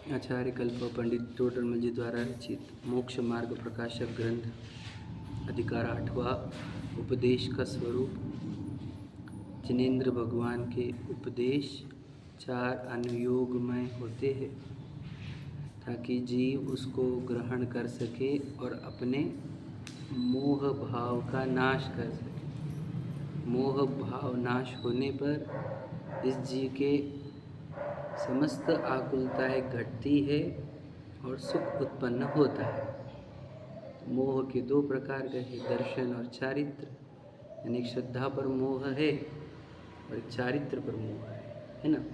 आचार्य कल्प पंडित टोडरमल जी द्वारा रचित मोक्ष मार्ग प्रकाशक ग्रंथ अधिकार 8वां उपदेश का स्वरूप। जिनेंद्र भगवान के उपदेश 4 अनुयोगमय होते हैं ताकि जीव उसको ग्रहण कर सके और अपने मोह भाव का नाश कर सके। मोह भाव नाश होने पर इस जीव के समस्त आकुलताएं घटती है और सुख उत्पन्न होता है। मोह के 2 प्रकार के हैं, दर्शन और चारित्र। यानी श्रद्धा पर मोह है और चारित्र पर मोह है ना।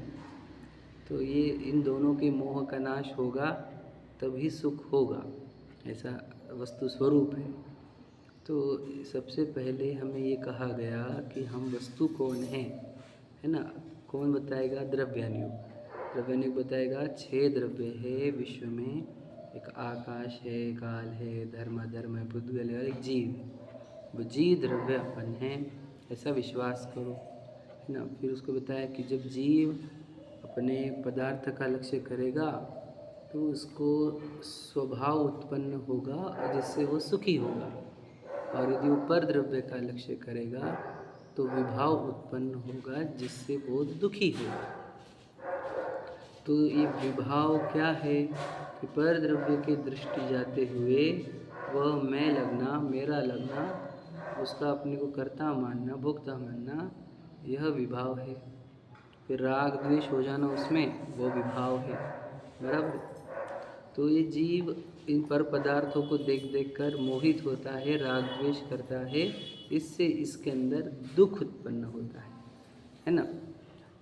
तो ये इन दोनों के मोह का नाश होगा तभी सुख होगा, ऐसा वस्तु स्वरूप है। तो सबसे पहले हमें ये कहा गया कि हम वस्तु कौन है ना। कौन बताएगा? द्रव्यानुयोग। द्रव्यानुयोग बताएगा 6 द्रव्य है विश्व में। एक आकाश है, काल है, धर्म अधर्म है, पुद्गल है और एक जीव है। वो जीव द्रव्य अपन है, ऐसा विश्वास करो, है ना। फिर उसको बताया कि जब जीव अपने पदार्थ का लक्ष्य करेगा तो उसको स्वभाव उत्पन्न होगा और जिससे वो सुखी होगा, और यदि वो पर द्रव्य का लक्ष्य करेगा तो विभाव उत्पन्न होगा जिससे वो दुखी होगा। तो ये विभाव क्या है कि पर द्रव्य के दृष्टि जाते हुए वह मैं लगना, मेरा लगना, उसका अपने को कर्ता मानना, भोक्ता मानना, यह विभाव है। फिर राग द्वेष हो जाना उसमें, वो विभाव है, बराबर। तो ये जीव इन पर पदार्थों को देख देख कर मोहित होता है, राग द्वेष करता है, इससे इसके अंदर दुख उत्पन्न होता है ना।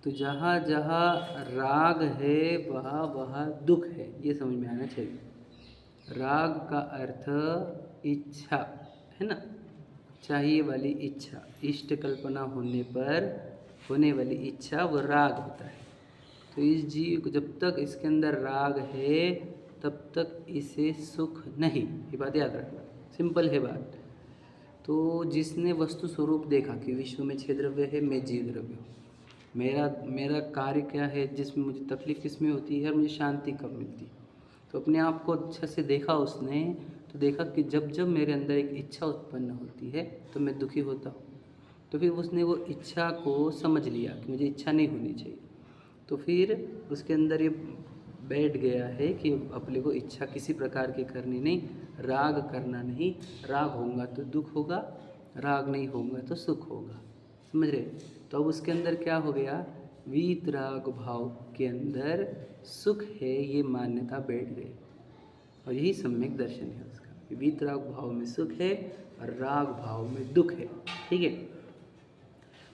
तो जहाँ जहाँ राग है वहाँ वहाँ दुख है, ये समझ में आना चाहिए। राग का अर्थ इच्छा है ना, चाहिए वाली इच्छा, इष्ट कल्पना होने पर होने वाली इच्छा वो राग होता है। तो इस जीव को जब तक इसके अंदर राग है तब तक इसे सुख नहीं, ये बात याद रखना, सिंपल है बात। तो जिसने वस्तु स्वरूप देखा कि विश्व में 6 द्रव्य है, मैं जीव द्रव्य हूँ, मेरा कार्य क्या है, जिसमें मुझे तकलीफ़ किसमें होती है और मुझे शांति कब मिलती है, तो अपने आप को अच्छा से देखा उसने। तो देखा कि जब जब मेरे अंदर एक इच्छा उत्पन्न होती है तो मैं दुखी होता हूँ। तो फिर उसने वो इच्छा को समझ लिया कि मुझे इच्छा नहीं होनी चाहिए। तो फिर उसके अंदर ये बैठ गया है कि अपने को इच्छा किसी प्रकार की करनी नहीं, राग करना नहीं। राग होगा तो दुख होगा, राग नहीं होगा तो सुख होगा, समझ रहे। तो अब उसके अंदर क्या हो गया, वीतराग भाव के अंदर सुख है, ये मान्यता बैठ गई। और यही सम्यक दर्शन है उसका, वीतराग भाव में सुख है और राग भाव में दुख है, ठीक है।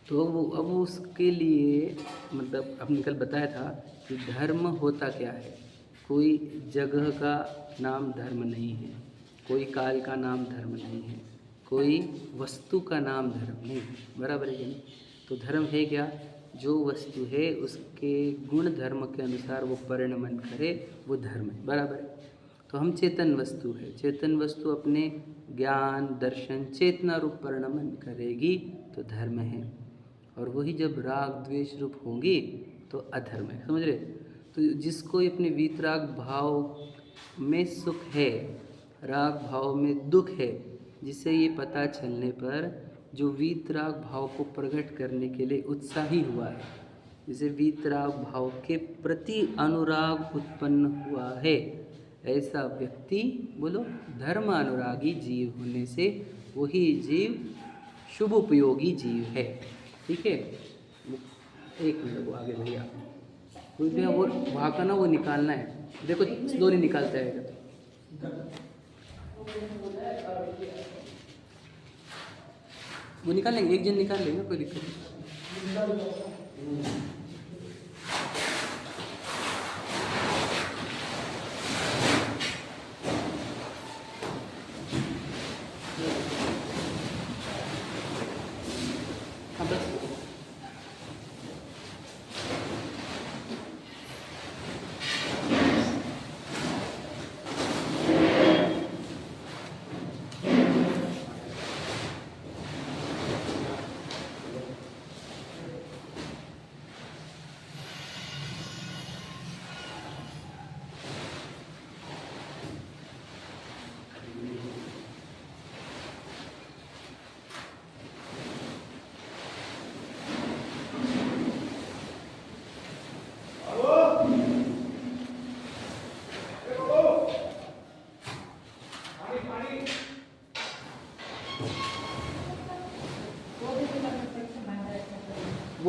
तो अब उसके लिए मतलब हमने कल बताया था कि धर्म होता क्या है। कोई जगह का नाम धर्म नहीं है, कोई काल का नाम धर्म नहीं है, कोई वस्तु का नाम धर्म नहीं है, बराबर है कि नहीं। तो धर्म है क्या, जो वस्तु है उसके गुण धर्म के अनुसार वो परिणमन करे, वो धर्म है, बराबर है। तो हम चेतन वस्तु है, चेतन वस्तु अपने ज्ञान दर्शन चेतना रूप परिणमन करेगी तो धर्म है। और वही जब राग द्वेष रूप होंगी तो अधर्म है, समझ रहे। तो जिसको अपने वीतराग भाव में सुख है, राग भाव में दुख है, जिसे ये पता चलने पर जो वीतराग भाव को प्रकट करने के लिए उत्साही हुआ है, जिसे वीतराग भाव के प्रति अनुराग उत्पन्न हुआ है, ऐसा व्यक्ति बोलो धर्म अनुरागी जीव होने से वही जीव शुभ उपयोगी जीव है, ठीक है। एक मिनट, वो आगे भैया कोई जो है वो वहाँ का ना वो निकालना है, देखो स्लोली निकालता है। वो निकाल लेंगे, एक जन निकाल लेंगे, कोई दिक्कत नहीं। हाँ बस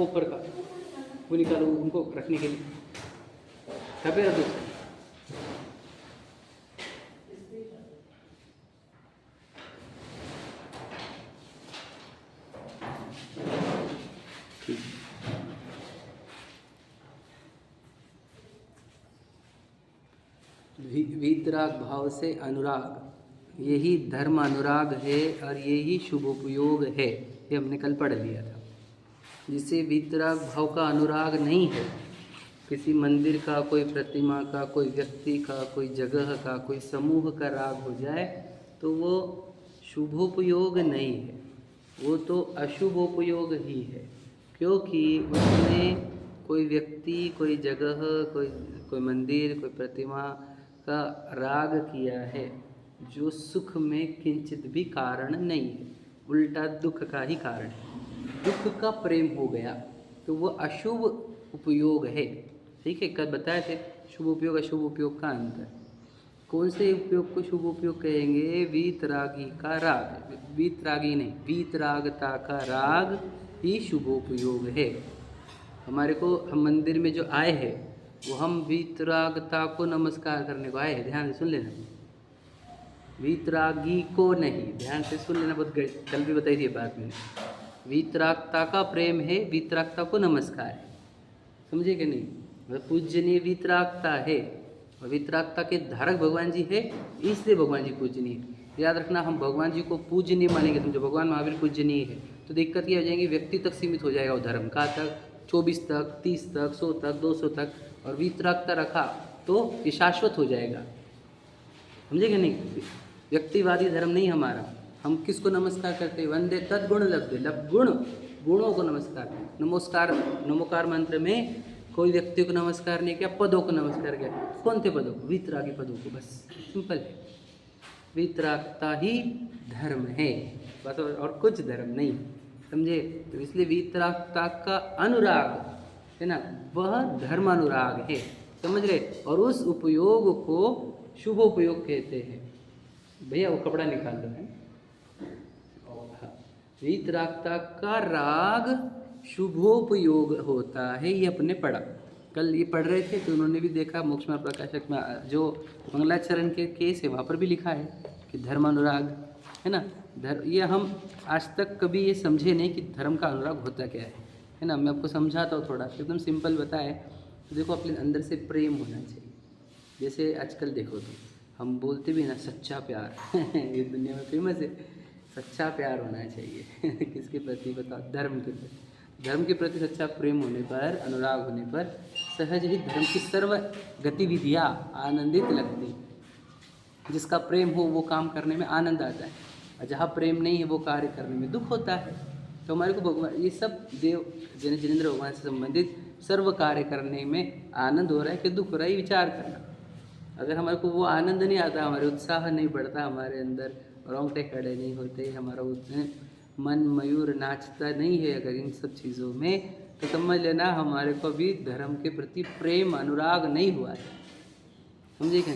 वो ऊपर का वो निकालो उनको रखने के लिए, पे रख दो। वीतराग भाव से अनुराग, यही धर्म अनुराग है और यही शुभोपयोग है, ये हमने कल पढ़ लिया था। जिसे वीतराग भाव का अनुराग नहीं है, किसी मंदिर का, कोई प्रतिमा का, कोई व्यक्ति का, कोई जगह का, कोई समूह का राग हो जाए तो वो शुभोपयोग नहीं है, वो तो अशुभोपयोग ही है। क्योंकि उसमें कोई व्यक्ति, कोई जगह, कोई मंदिर, कोई प्रतिमा का राग किया है जो सुख में किंचित भी कारण नहीं है, उल्टा दुख का ही कारण है। दुख का प्रेम हो गया तो वो अशुभ उपयोग है। ठीक है, कल बताए थे शुभ उपयोग अशुभ उपयोग का अंतर। कौन से उपयोग को शुभ उपयोग कहेंगे? वीतरागी का राग, वीतरागी नहीं, वीतरागता का राग ही शुभोपयोग है। हमारे को, हम मंदिर में जो आए हैं वो हम वीतरागता को नमस्कार करने को आए हैं, ध्यान से सुन लेना, वीतरागी को नहीं, ध्यान से सुन लेना, बहुत कल भी बताई थी बात मैंने। वीतरागता का प्रेम है, वीतरागता को नमस्कार है, समझे कि नहीं? मतलब पूजनीय वीतरागता है और वीतरागता के धारक भगवान जी है, इसलिए भगवान जी पूजनीय है। याद रखना, हम भगवान जी को पूजनीय मानेंगे, समझो भगवान महावीर पूजनीय है तो दिक्कत ये हो जाएगी, व्यक्ति तक सीमित हो जाएगा वो धर्म, कहाँ तक? 24 तक, 30 तक, 100 तक, 200 तक। और वीतरागता रखा तो ये शाश्वत हो जाएगा, समझे कि नहीं? व्यक्तिवादी धर्म नहीं हमारा। हम किसको नमस्कार करते हैं? वंदे तद्गुण लब्धे, गुण, गुणों को नमस्कार। नमोकार मंत्र में कोई व्यक्ति को नमस्कार नहीं किया, पदों को नमस्कार किया। कौन थे पदों को? वीतरागी पदों को, बस सिंपल है। वीतरागता ही धर्म है, बस, और कुछ धर्म नहीं, समझे? तो इसलिए वीतरागता का अनुराग है ना, वह धर्म अनुराग है, समझ रहे? और उस उपयोग को शुभोपयोग कहते हैं। भैया वो कपड़ा निकाल दो, है। वीतरागता का राग शुभोपयोग होता है, ये अपने पढ़ा, कल ये पढ़ रहे थे तो उन्होंने भी देखा, मोक्ष मार्ग प्रकाशक में जो मंगलाचरण के केस है वहाँ पर भी लिखा है कि धर्म अनुराग है ना। ये हम आज तक कभी ये समझे नहीं कि धर्म का अनुराग होता क्या है ना। मैं आपको समझाता हूँ थोड़ा, एकदम सिंपल बताए तो देखो, अपने अंदर से प्रेम होना चाहिए। जैसे आजकल देखो तो हम बोलते भी ना सच्चा प्यार ये दुनिया में फेमस है, सच्चा प्यार होना चाहिए किसके प्रति बताओ? धर्म के प्रति। धर्म के प्रति सच्चा प्रेम होने पर, अनुराग होने पर सहज ही धर्म की सर्व गतिविधियाँ आनंदित लगती। जिसका प्रेम हो वो काम करने में आनंद आता है, और जहाँ प्रेम नहीं है वो कार्य करने में दुख होता है। तो हमारे को भगवान, ये सब देव जिनेंद्र भगवान से संबंधित सर्व कार्य करने में आनंद हो रहा है कि दुख हो रहा है, विचार करना। अगर हमारे को वो आनंद नहीं आता, हमारे उत्साह नहीं बढ़ता, हमारे अंदर रोंगटे खड़े नहीं होते, हमारा मन मयूर नाचता नहीं है अगर इन सब चीज़ों में, तो समझ लेना हमारे को भी धर्म के प्रति प्रेम अनुराग नहीं हुआ है, समझे क्या?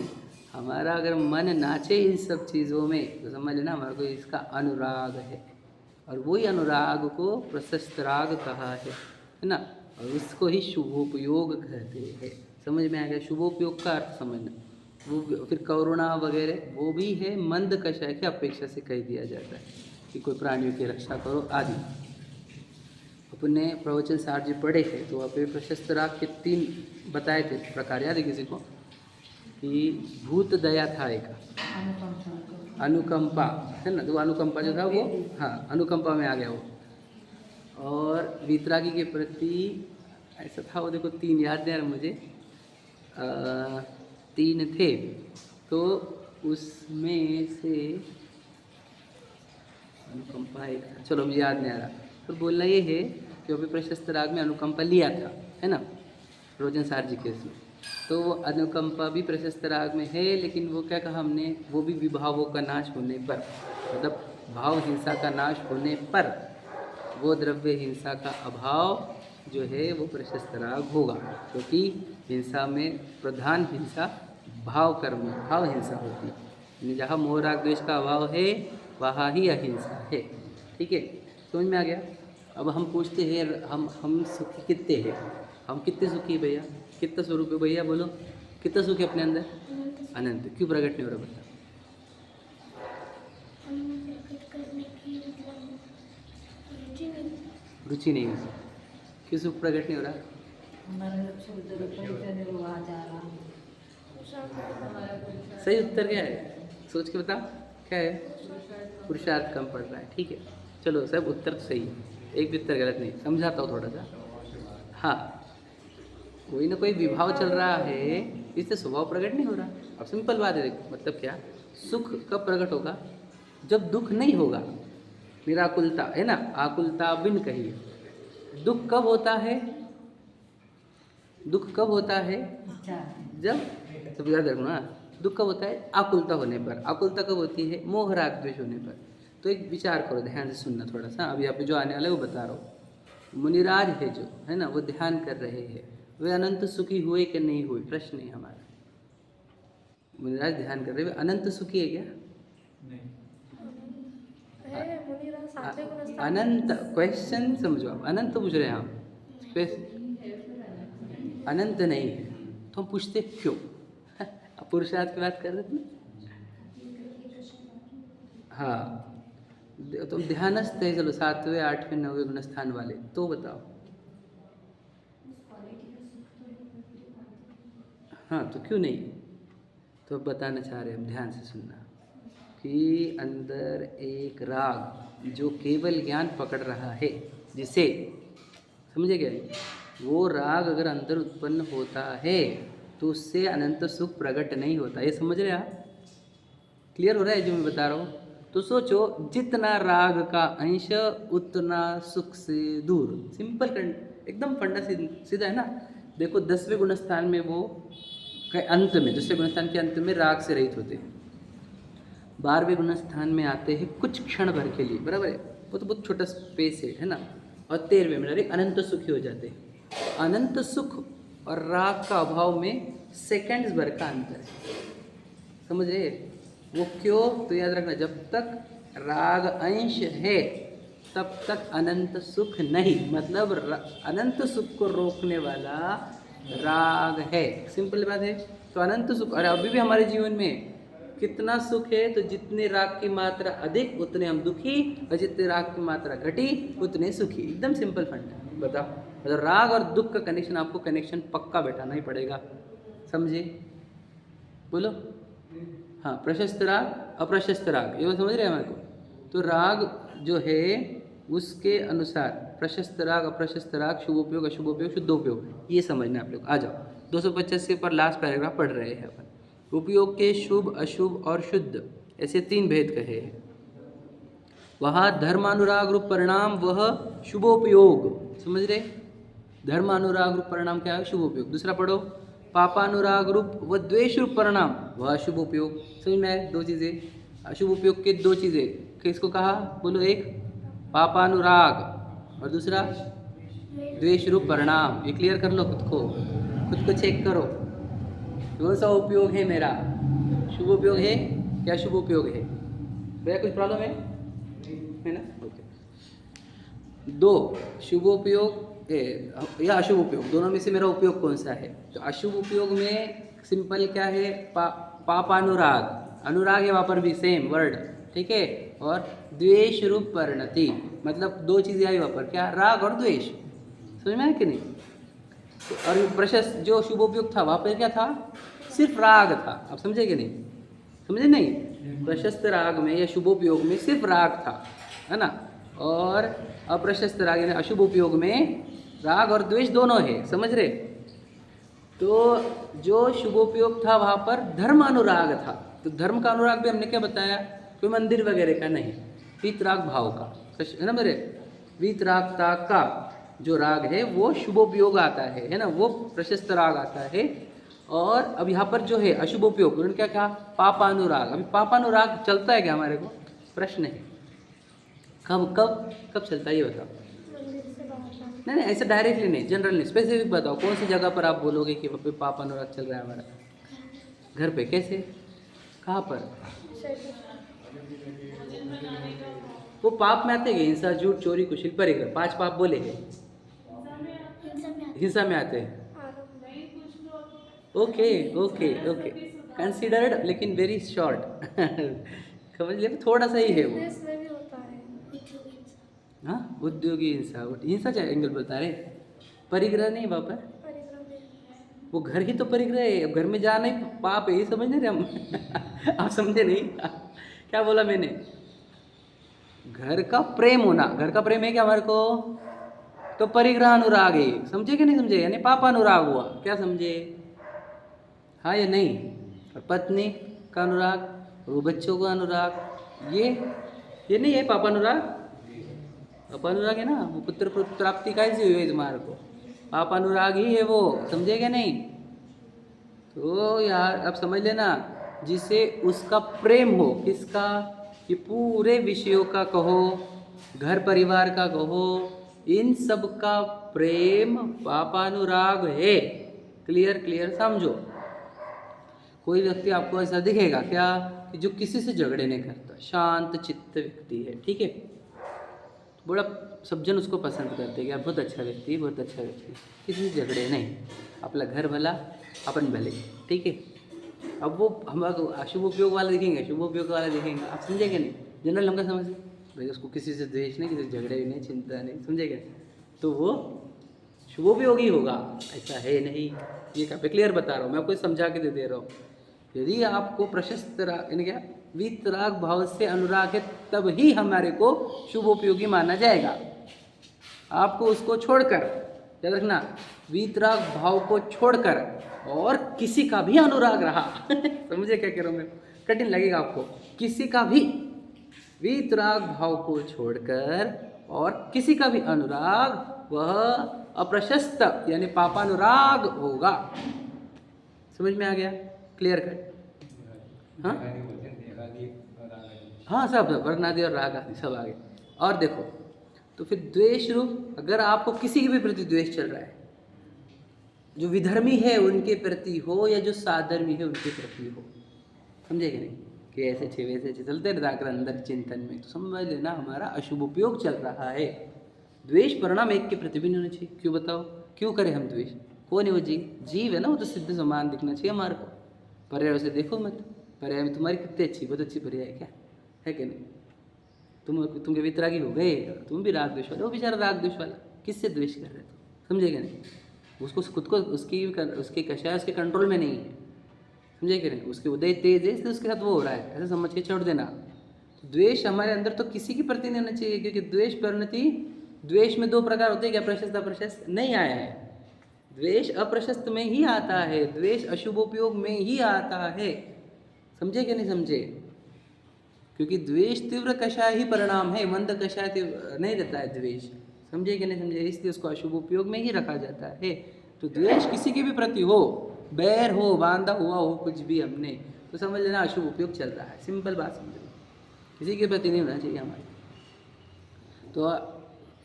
हमारा अगर मन नाचे इन सब चीज़ों में तो समझ लेना हमारे को इसका अनुराग है, और वही अनुराग को प्रशस्त राग कहा है ना, और उसको ही शुभोपयोग कहते हैं। समझ में आ गया? शुभोपयोग का अर्थ समझना। वो फिर करुणा वगैरह वो भी है, मंद कषाय की अपेक्षा से कह दिया जाता है कि कोई प्राणियों की रक्षा करो आदि। अपने प्रवचन सार जी पढ़े थे तो वहाँ पे प्रशस्त राग के 3 बताए थे प्रकार, याद है किसी को? कि भूत दया था एक, अनुकंपा है ना, तो अनुकंपा जो था वो, हाँ, अनुकंपा में आ गया वो। और वीतरागी के प्रति ऐसा था वो, देखो 3 याद है मुझे, 3 थे, तो उसमें से अनुकंपा एक था, चलो मुझे याद नहीं आ रहा। तो बोलना ये है कि वो भी प्रशस्त राग में अनुकंपा लिया था, है ना, रोजन सार जी के इसमें। तो वो अनुकंपा भी प्रशस्त राग में है, लेकिन वो क्या कहा हमने, वो भी विभावों का नाश होने पर, मतलब भाव हिंसा का नाश होने पर वो द्रव्य हिंसा का अभाव जो है वो प्रशस्त राग होगा, क्योंकि हिंसा में प्रधान हिंसा भाव कर्म, भाव हिंसा होती है। जहाँ मोह राग द्वेष का अभाव है वहाँ ही अहिंसा है। ठीक है, समझ में आ गया? अब हम पूछते हैं हम सुखी कितने हैं, हम कितने सुखी हैं भैया, कितना स्वरूप है भैया बोलो, कितना सुख है अपने अंदर? अनंत। क्यों प्रकट नहीं हो रहा बता? रुचि नहीं है, क्यों सुख प्रकट नहीं हो रहा? सही उत्तर क्या है, सोच के बताओ क्या है? पुरुषार्थ कम पड़ रहा है। ठीक है, चलो सब उत्तर तो सही है, एक भी उत्तर गलत नहीं, समझाता हूँ थोड़ा सा। हाँ, कोई ना कोई विभाव चल रहा है, इससे स्वभाव प्रकट नहीं हो रहा। अब सिंपल बात है, देखो मतलब क्या, सुख कब प्रकट होगा? जब दुख नहीं होगा, निराकुलता है ना, आकुलता बिन कही। दुख कब होता है? दुख कब होता है? जब, तो याद रखना, दुख कब होता है? आकुलता होने पर। आकुलता कब होती है? मोह राग द्वेष होने पर। तो एक विचार करो, ध्यान से सुनना थोड़ा सा, अभी आप जो आने वाला है वो बता रहा हूँ। मुनिराज है जो है ना, वो ध्यान कर रहे हैं, वे अनंत सुखी हुए कि नहीं हुए, प्रश्न है हमारा। मुनिराज ध्यान कर रहे हैं, वे अनंत सुखी है क्या? अनंत, क्वेश्चन समझो आप, अनंत पूछ रहे हैं हम, अनंत नहीं है तो हम पूछते क्यों? अब पुरुषार्थ की बात कर रहे थे ना। हाँ, तुम ध्यानस्थ है, चलो 7वें 8वें 9वें गुण स्थान वाले, तो बताओ। हाँ, तो क्यों नहीं? तो बताना चाह रहे हम, ध्यान से सुनना, कि अंदर एक राग जो केवल ज्ञान पकड़ रहा है, जिसे समझे क्या, वो राग अगर अंदर उत्पन्न होता है तो उससे अनंत सुख प्रकट नहीं होता। ये समझ रहे आप? क्लियर हो रहा है जो मैं बता रहा हूँ? तो सोचो, जितना राग का अंश उतना सुख से दूर। सिंपल एकदम फंडा सीधा है ना। देखो 10वें गुण स्थान में वो के अंत में, 10वें गुण स्थान के अंत में राग से रहित होते हैं। 12वें गुण स्थान में आते हैं कुछ क्षण भर के लिए, बराबर है, वो तो बहुत छोटा स्पेस है ना। और 13वें में डायरेक्ट अनंत सुखी हो जाते हैं। अनंत सुख और राग का अभाव में सेकंड्स भर का अंतर है, समझ रहे? वो क्यों? तो याद रखना, जब तक राग अंश है तब तक अनंत सुख नहीं, मतलब अनंत सुख को रोकने वाला राग है। सिंपल बात है। तो अनंत सुख, और अभी भी हमारे जीवन में कितना सुख है, तो जितने राग की मात्रा अधिक उतने हम दुखी, और जितने राग की मात्रा घटी उतने सुखी। एकदम सिंपल फंड है, बताओ। मतलब राग और दुख का कनेक्शन, आपको कनेक्शन पक्का बैठाना ही पड़ेगा, समझे? बोलो। हाँ, प्रशस्त राग, अप्रशस्त राग, ये समझ रहे हैं हमारे को? तो राग जो है उसके अनुसार प्रशस्त राग, अप्रशस्त राग, शुभोपयोग, अशुभोपयोग, शुद्धोपयोग, ये समझना आप लोग। आ जाओ 285 पर लास्ट पैराग्राफ पढ़ रहे हैं अपन। उपयोग के शुभ, अशुभ और शुद्ध, ऐसे 3 भेद कहे हैं। वहाँ धर्मानुराग रूप परिणाम, वह शुभोपयोग, समझ रहे? धर्मानुराग रूप परिणाम क्या है? शुभोपयोग। दूसरा पढ़ो, पापानुराग रूप व द्वेष रूप परिणाम, वह शुभ उपयोग। समझ में आए? 2 चीज़ें, अशुभ उपयोग के 2 चीज़ें, किसको कहा बोलो? एक पापानुराग और दूसरा द्वेष रूप परिणाम। ये क्लियर कर लो, खुद को चेक करो, कौन सा उपयोग है मेरा? शुभ उपयोग है क्या शुभ उपयोग है? भैया कुछ प्रॉब्लम है ना? ओके। 2 शुभोपयोग या अशुभ उपयोग, दोनों में से मेरा उपयोग कौन सा है? तो अशुभ उपयोग में सिंपल क्या है? पापानुराग, अनुराग है वहाँ पर भी सेम वर्ड, ठीक है। और द्वेष रूप परिणति, मतलब 2 चीज़ें आई वहाँ पर, क्या? राग और द्वेष। समझ में आया कि नहीं? तो और प्रशस्त जो शुभोपयोग था वहाँ पर क्या था? सिर्फ राग था। आप समझे कि नहीं? समझे नहीं? प्रशस्त राग में या शुभोपयोग में सिर्फ राग था, है ना। और अप्रशस्त राग यानी अशुभ उपयोग में राग और द्वेष दोनों है, समझ रहे? तो जो शुभोपयोग था वहाँ पर धर्म अनुराग था। तो धर्म का अनुराग भी हमने क्या बताया? कोई मंदिर वगैरह का नहीं, वीतराग भाव का, है ना मेरे? वीतरागता का जो राग है वो शुभोपयोग आता है ना, वो प्रशस्त राग आता है। और अब यहाँ पर जो है अशुभोपयोग, उन्होंने क्या कहा? पापानुराग। अभी पापानुराग चलता है क्या हमारे को? प्रश्न है। कब कब कब चलता है ये बताओ? नहीं, ऐसा डायरेक्टली नहीं, जनरल नहीं, स्पेसिफिक बताओ। कौन सी जगह पर आप बोलोगे कि वहाँ पे पाप अनुराग चल रहा है हमारा? घर पे। कैसे? कहाँ पर? वो पाप में आते हैं, हिंसा, झूठ, चोरी, कुशिल, परिग्रह, 5 पाप बोले हैं। हिंसा में आते हैं। ओके ओके ओके, कंसिडर्ड लेकिन वेरी शॉर्ट समझ लिया, थोड़ा सा ही है वो। इसमें भी होता है उद्योगी हिंसा। हाँ, उद्योगी हिंसा, हिंसा चाहे एंगल बता रहे, परिग्रह नहीं वहाँ पर, परिग्रह में वो घर ही तो परिग्रह है, अब घर में जाना ही पाप है, ये समझ नहीं रहे हम आप समझे नहीं क्या बोला मैंने? घर का प्रेम होना, घर का प्रेम है क्या हमारे को, तो परिग्रह अनुराग है, समझे कि नहीं समझे, यानी पाप अनुराग हुआ, क्या समझे? हाँ या नहीं? और पत्नी का अनुराग, वो बच्चों का अनुराग, ये नहीं है पाप अनुराग, पाप अनुराग है ना, वो पुत्र प्राप्ति कैसे हुई है तुम्हारे को, पाप अनुराग ही है वो, समझे क्या नहीं? तो यार अब समझ लेना, जिसे उसका प्रेम हो, किसका, ये पूरे विषयों का कहो, घर परिवार का कहो, इन सब का प्रेम पापानुराग है। क्लियर क्लियर समझो। कोई व्यक्ति आपको ऐसा दिखेगा क्या कि जो किसी से झगड़े नहीं करता, शांत चित्त व्यक्ति है, ठीक है, बड़ा सब जन उसको पसंद करते हैं कि बहुत अच्छा व्यक्ति है, बहुत अच्छा व्यक्ति, किसी से झगड़े नहीं, अपना घर भला अपन भले, ठीक है। अब वो हम अशुभ उपयोग वाला देखेंगे, शुभ उपयोग वाला देखेंगे, आप समझेंगे नहीं, जनरल हमका समझ भाई उसको किसी से द्वेष नहीं, किसी से झगड़े नहीं, चिंता नहीं, समझेगा, तो वो शुभोपयोगी होगा, ऐसा है नहीं, ये काफ़ी क्लियर बता रहा हूँ मैं आपको, समझा के दे रहा हूँ। यदि आपको प्रशस्त यानी क्या वीतराग भाव से अनुराग है, तब ही हमारे को शुभोपयोगी माना जाएगा। आपको उसको छोड़कर, याद रखना, वीतराग भाव को छोड़कर और किसी का भी अनुराग रहा समझे क्या कह रहा हूँ मैं, कठिन लगेगा आपको, किसी का भी वीतराग भाव को छोड़कर और किसी का भी अनुराग, वह अप्रशस्त यानी पापानुराग होगा। समझ में आ गया? Clear cut? हाँ हाँ, सब वर्णादि और राग आदि सब आ गए। और देखो, तो फिर द्वेष रूप, अगर आपको किसी के भी प्रति द्वेष चल रहा है, जो विधर्मी है उनके प्रति हो या जो साधर्मी है उनके प्रति हो, समझे कि नहीं, कि ऐसे छे वैसे छे चलते रहकर अंदर चिंतन में, तो समझ लेना हमारा अशुभ उपयोग चल रहा है। द्वेष परिणाम एक के प्रति भी नहीं होना चाहिए। क्यों बताओ, क्यों करें हम द्वेष? कौन है वो जीव है ना, वो तो सिद्ध समान दिखना चाहिए हमारे को। पर्याय से देखो मत, पर्याय में तुम्हारी कितनी अच्छी, बहुत अच्छी पर्याय क्या है कि नहीं? तुम वितरागी हो गए, तुम भी राग द्वेष वाले, वो बेचारा राग द्वेष वाला, किससे द्वेष कर रहे हो? समझे कि नहीं? उसको खुद को उसके कषाय उसके कंट्रोल में नहीं है, समझे कि नहीं? उसके उदय तेज है इसलिए उसके साथ वो हो रहा है, ऐसा समझ के छोड़ देना। द्वेष हमारे अंदर तो किसी के प्रति नहीं होना चाहिए, क्योंकि द्वेष परिणति, द्वेष में 2 प्रकार होते हैं क्या, प्रशस्त अप्रशस्त, नहीं आया है। द्वेष अप्रशस्त में ही आता है, द्वेष अशुभोपयोग में ही आता है, समझे कि नहीं समझे? क्योंकि द्वेष तीव्र कषाय ही परिणाम है, मंद कषाय नहीं रहता है द्वेष, समझे कि नहीं समझे? इसलिए उसको अशुभ उपयोग में ही रखा जाता है। तो द्वेष किसी के भी प्रति हो, बैर हो, बांधा हुआ हो, कुछ भी हमने, तो समझ लेना अशुभ उपयोग चल रहा है। सिंपल बात समझ लो, किसी के प्रति नहीं होना चाहिए हमारे।